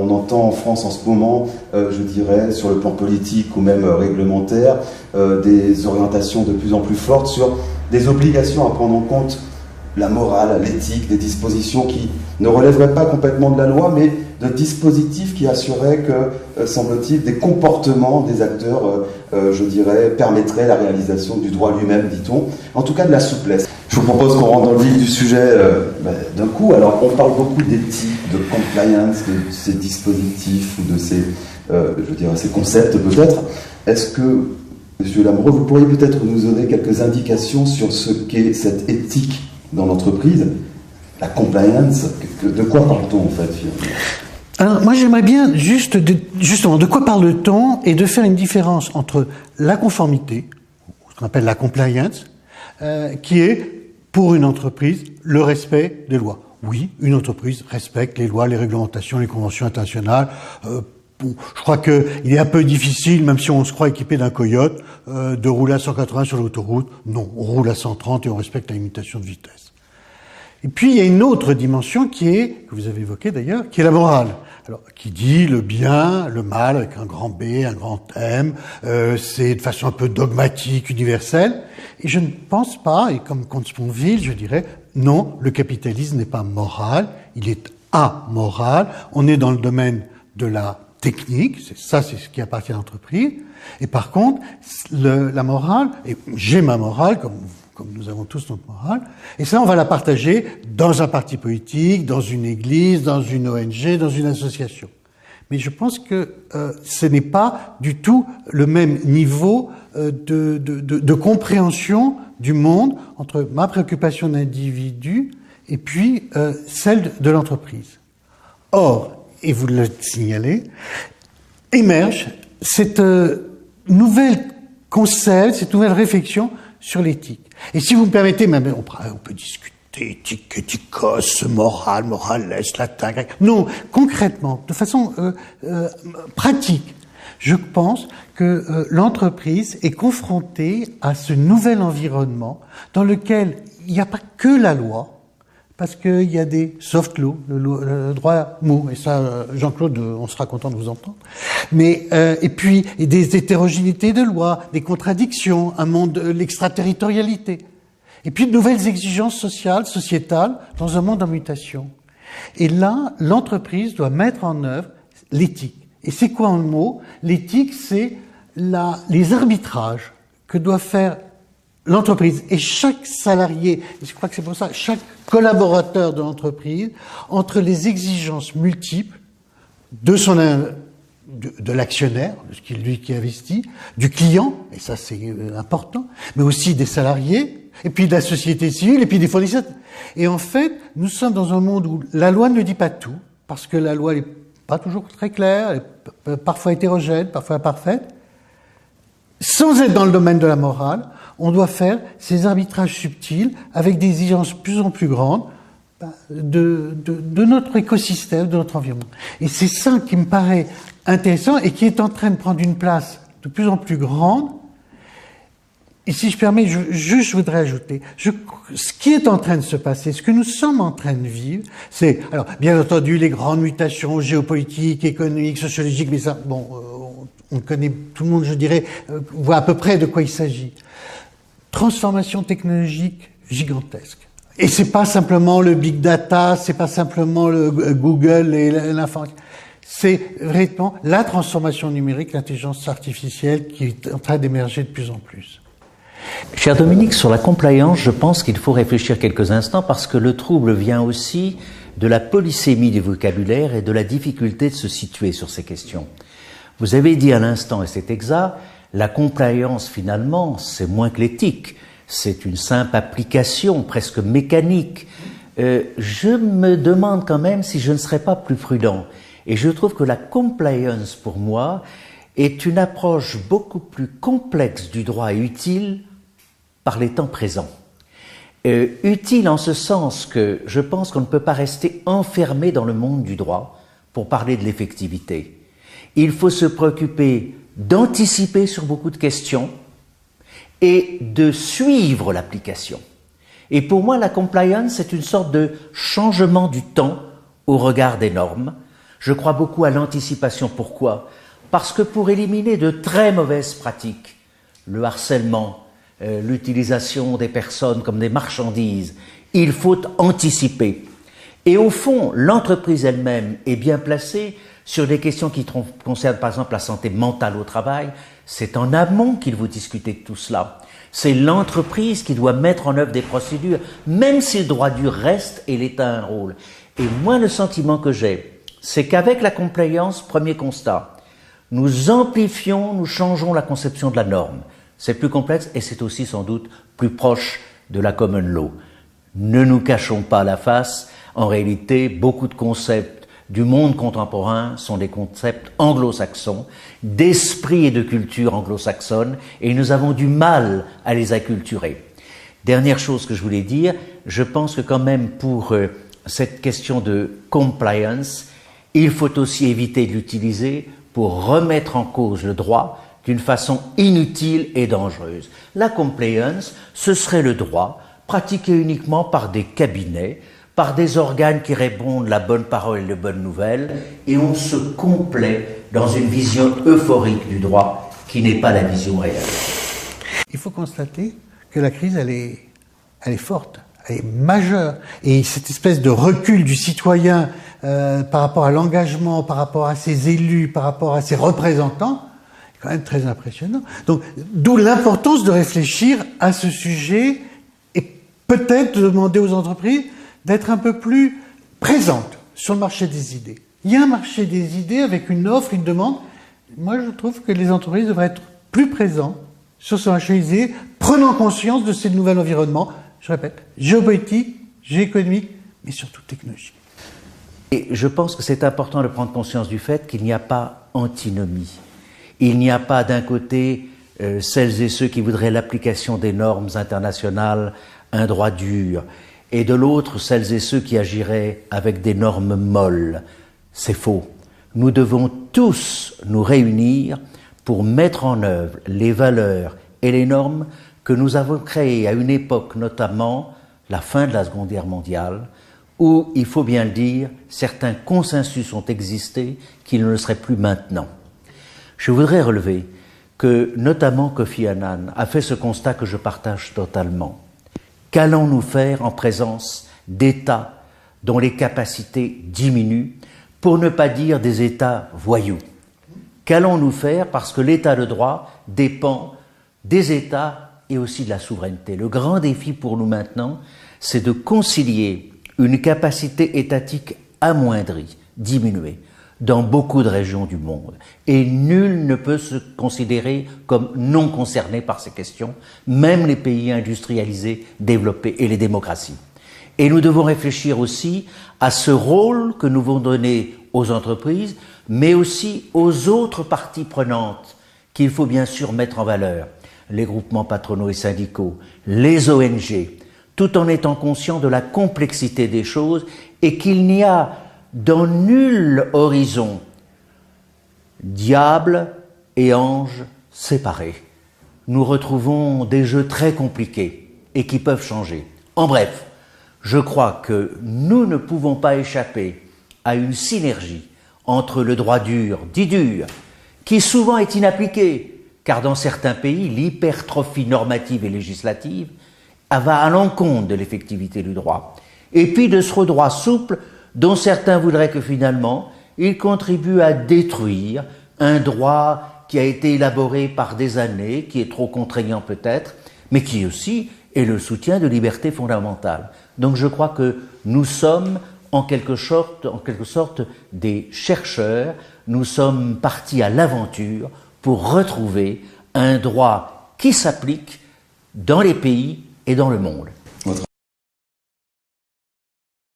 On entend en France en ce moment, je dirais, sur le plan politique ou même réglementaire, des orientations de plus en plus fortes sur des obligations à prendre en compte la morale, l'éthique, des dispositions qui ne relèveraient pas complètement de la loi, mais de dispositifs qui assuraient que, semble-t-il, des comportements des acteurs, je dirais, permettraient la réalisation du droit lui-même, dit-on, en tout cas de la souplesse. Je vous propose qu'on rentre dans le vif du sujet d'un coup. Alors, on parle beaucoup d'éthique, de compliance, de ces dispositifs ou de ces, je dirais, ces concepts peut-être. Est-ce que, Monsieur Lamoureux, vous pourriez peut-être nous donner quelques indications sur ce qu'est cette éthique dans l'entreprise, la compliance, de quoi parle-t-on en fait finalement ? Alors, moi j'aimerais bien justement de quoi parle-t-on et de faire une différence entre la conformité, ce qu'on appelle la compliance, qui est pour une entreprise le respect des lois. Oui, une entreprise respecte les lois, les réglementations, les conventions internationales. Bon, je crois qu'il est un peu difficile, même si on se croit équipé d'un coyote, de rouler à 180 sur l'autoroute. Non, on roule à 130 et on respecte la limitation de vitesse. Et puis, il y a une autre dimension qui est, que vous avez évoquée d'ailleurs, qui est la morale. Alors, qui dit le bien, le mal, avec un grand B, un grand M, c'est de façon un peu dogmatique, universelle. Et je ne pense pas, et comme Comte Sponville, je dirais, non, le capitalisme n'est pas moral, il est amoral. On est dans le domaine de la technique, c'est ce qui appartient à l'entreprise. Et par contre, la morale, et j'ai ma morale, comme nous avons tous notre morale, et ça, on va la partager dans un parti politique, dans une église, dans une ONG, dans une association. Mais je pense que ce n'est pas du tout le même niveau de compréhension du monde entre ma préoccupation d'individu et puis celle de l'entreprise. Or, et vous le signalez, émerge cette nouvelle concept, cette nouvelle réflexion sur l'éthique. Et si vous me permettez, même on peut discuter éthique, éthikos, morale, morales, latin, grec. Non, concrètement, de façon pratique, je pense que l'entreprise est confrontée à ce nouvel environnement dans lequel il n'y a pas que la loi, parce qu'il y a des soft laws, le droit mou, et ça, Jean-Claude, on sera content de vous entendre. Mais et puis des hétérogénéités de lois, des contradictions, un monde, l'extraterritorialité, et puis de nouvelles exigences sociales, sociétales, dans un monde en mutation. Et là, l'entreprise doit mettre en œuvre l'éthique. Et c'est quoi en mot ? L'éthique, c'est les arbitrages que doit faire l'entreprise et chaque salarié, et je crois que c'est pour ça, chaque collaborateur de l'entreprise, entre les exigences multiples de l'actionnaire, lui qui investit, du client, et ça c'est important, mais aussi des salariés, et puis de la société civile, et puis des fournisseurs. Et en fait, nous sommes dans un monde où la loi ne dit pas tout, parce que la loi n'est pas toujours très claire, elle est parfois hétérogène, parfois imparfaite. Sans être dans le domaine de la morale, on doit faire ces arbitrages subtils avec des exigences de plus en plus grandes de notre écosystème, de notre environnement. Et c'est ça qui me paraît intéressant et qui est en train de prendre une place de plus en plus grande. Et si je permets, je voudrais ajouter, ce qui est en train de se passer, ce que nous sommes en train de vivre, c'est, alors, bien entendu, les grandes mutations géopolitiques, économiques, sociologiques, mais ça, bon, on connaît, tout le monde, je dirais, voit à peu près de quoi il s'agit. Transformation technologique gigantesque. Et c'est pas simplement le big data, c'est pas simplement le Google et l'informatique. C'est vraiment la transformation numérique, l'intelligence artificielle qui est en train d'émerger de plus en plus. Cher Dominique, sur la compliance, je pense qu'il faut réfléchir quelques instants parce que le trouble vient aussi de la polysémie du vocabulaire et de la difficulté de se situer sur ces questions. Vous avez dit à l'instant, et c'est exact, la compliance finalement, c'est moins que l'éthique, c'est une simple application presque mécanique. Je me demande quand même si je ne serais pas plus prudent. Et je trouve que la compliance, pour moi, est une approche beaucoup plus complexe du droit et utile par les temps présents. Utile en ce sens que je pense qu'on ne peut pas rester enfermé dans le monde du droit pour parler de l'effectivité. Il faut se préoccuper d'anticiper sur beaucoup de questions et de suivre l'application. Et pour moi, la compliance, c'est une sorte de changement du temps au regard des normes, Je crois beaucoup à l'anticipation. Pourquoi? Parce que pour éliminer de très mauvaises pratiques, le harcèlement, l'utilisation des personnes comme des marchandises, il faut anticiper. Et au fond, l'entreprise elle-même est bien placée sur des questions qui concernent par exemple la santé mentale au travail. C'est en amont qu'il faut discuter de tout cela. C'est l'entreprise qui doit mettre en œuvre des procédures, même si le droit dur reste et l'État a un rôle. Et moi, le sentiment que j'ai, c'est qu'avec la compliance, premier constat, nous amplifions, nous changeons la conception de la norme. C'est plus complexe et c'est aussi sans doute plus proche de la common law. Ne nous cachons pas la face, en réalité, beaucoup de concepts du monde contemporain sont des concepts anglo-saxons, d'esprit et de culture anglo-saxonne, et nous avons du mal à les acculturer. Dernière chose que je voulais dire, je pense que quand même pour cette question de compliance, il faut aussi éviter de l'utiliser pour remettre en cause le droit d'une façon inutile et dangereuse. La compliance, ce serait le droit pratiqué uniquement par des cabinets, par des organes qui répondent la bonne parole et de bonnes nouvelles, et on se complaît dans une vision euphorique du droit qui n'est pas la vision réelle. Il faut constater que la crise, elle est forte, elle est majeure. Et cette espèce de recul du citoyen par rapport à l'engagement, par rapport à ses élus, par rapport à ses représentants, est quand même très impressionnant. Donc, d'où l'importance de réfléchir à ce sujet et peut-être de demander aux entreprises d'être un peu plus présentes sur le marché des idées. Il y a un marché des idées avec une offre, une demande. Moi, je trouve que les entreprises devraient être plus présentes sur ce marché des idées, prenant conscience de ces nouveaux environnements, je répète, géopolitiques, géoéconomiques, mais surtout technologiques. Et je pense que c'est important de prendre conscience du fait qu'il n'y a pas antinomie. Il n'y a pas d'un côté celles et ceux qui voudraient l'application des normes internationales, un droit dur, et de l'autre celles et ceux qui agiraient avec des normes molles. C'est faux. Nous devons tous nous réunir pour mettre en œuvre les valeurs et les normes que nous avons créées à une époque, notamment la fin de la Seconde Guerre mondiale, où, il faut bien le dire, certains consensus ont existé qui ne le seraient plus maintenant. Je voudrais relever que, notamment, Kofi Annan a fait ce constat que je partage totalement. Qu'allons-nous faire en présence d'États dont les capacités diminuent, pour ne pas dire des États voyous? Qu'allons-nous faire parce que l'État de droit dépend des États et aussi de la souveraineté? Le grand défi pour nous maintenant, c'est de concilier une capacité étatique amoindrie, diminuée, dans beaucoup de régions du monde. Et nul ne peut se considérer comme non concerné par ces questions, même les pays industrialisés, développés et les démocraties. Et nous devons réfléchir aussi à ce rôle que nous devons donner aux entreprises, mais aussi aux autres parties prenantes qu'il faut bien sûr mettre en valeur, les groupements patronaux et syndicaux, les ONG, tout en étant conscient de la complexité des choses et qu'il n'y a dans nul horizon diable et ange séparés. Nous retrouvons des jeux très compliqués et qui peuvent changer. En bref, je crois que nous ne pouvons pas échapper à une synergie entre le droit dur, dit dur, qui souvent est inappliqué, car dans certains pays, l'hypertrophie normative et législative va à l'encontre de l'effectivité du droit. Et puis de ce droit souple dont certains voudraient que finalement, il contribue à détruire un droit qui a été élaboré par des années, qui est trop contraignant peut-être, mais qui aussi est le soutien de libertés fondamentales. Donc je crois que nous sommes en quelque sorte des chercheurs, nous sommes partis à l'aventure pour retrouver un droit qui s'applique dans les pays et dans le monde.